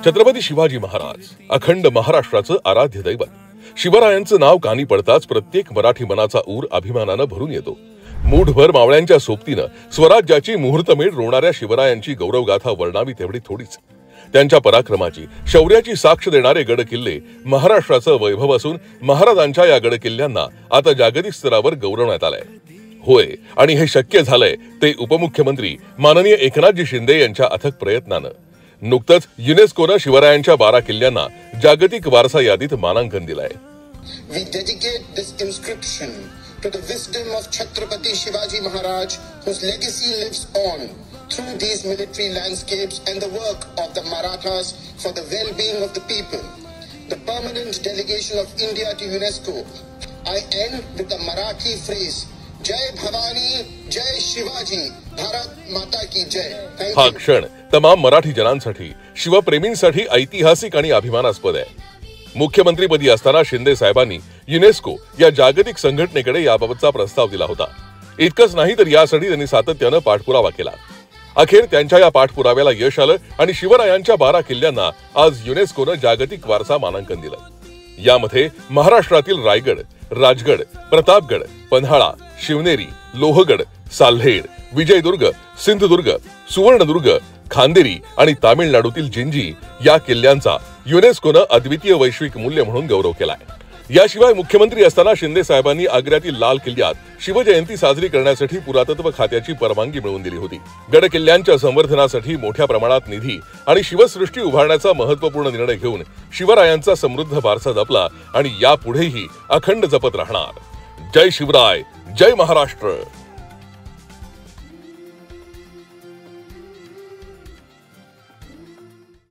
छत्रपती शिवाजी महाराज अखंड महाराष्ट्राचं आराध्य दैवत. शिवरायांचं नाव कानी पडताच प्रत्येक मराठी मनाचा ऊर अभिमानानं भरून येतो. मूठभर मावळ्यांच्या सोबतीनं स्वराज्याची मुहूर्तमेढ रोवणाऱ्या शिवरायांची गौरवगाथा वर्णावी तेवढी थोडीच. त्यांच्या पराक्रमाची, शौर्याची साक्ष देणारे गड किल्ले महाराष्ट्राचं वैभव असून महाराजांच्या या गड किल्ल्यांना आता जागतिक स्तरावर गौरवण्यात आलंय. होय, आणि हे शक्य झालंय ते उपमुख्यमंत्री माननीय एकनाथजी शिंदे यांच्या अथक प्रयत्नानं. नुकतंच युनेस्कोनं शिवरायांच्या 12 किल्ल्यांना जागतिक वारसा यादीत मानांकन दिलंय. We dedicate this inscription to the wisdom of Chhatrapati Shivaji Maharaj, whose legacy lives on through these military landscapes and the work of the Marathas for the well-being of the people. The permanent delegation of India to UNESCO. I end with the Marathi phrase, जय भवानी, जय शिवाजी, भारत माता की जय. हा क्षण तमाम मराठी जनांसाठी, शिवप्रेमींसाठी ऐतिहासिक आणि अभिमानास्पद आहे. मुख्यमंत्रीपदी असताना शिंदे साहेबांनी युनेस्को या जागतिक संघटनेकडे याबाबतचा प्रस्ताव दिला होता. इतकंच नाही तर यासाठी त्यांनी सातत्यानं पाठपुरावा केला. अखेर त्यांच्या या पाठपुराव्याला यश आलं आणि शिवरायांच्या 12 किल्ल्यांना आज युनेस्कोनं जागतिक वारसा मानांकन दिलं. यामध्ये महाराष्ट्रातील रायगड, राजगड, प्रतापगड, पन्हाळा, शिवनेरी, लोहगड, साल्हेर, विजयदुर्ग, सिंधुदुर्ग, सुवर्णदुर्ग, खांदेरी आणि तामिळनाडूतील जिंजी या किल्ल्यांचा युनेस्कोनं अद्वितीय वैश्विक मूल्य म्हणून गौरव केलाय. याशिवाय मुख्यमंत्री असताना शिंदे साहेबांनी आग्र्यातील लाल किल्ल्यात शिवजयंती साजरी करण्यासाठी पुरातत्व खात्याची परवानगी मिळवून दिली होती. गड किल्ल्यांच्या संवर्धनासाठी मोठ्या प्रमाणात निधी आणि शिवसृष्टी उभारण्याचा महत्त्वपूर्ण निर्णय घेऊन शिवरायांचा समृद्ध वारसा जपला आणि यापुढेही अखंड जपत राहणार. जय शिवराय, जय महाराष्ट्र.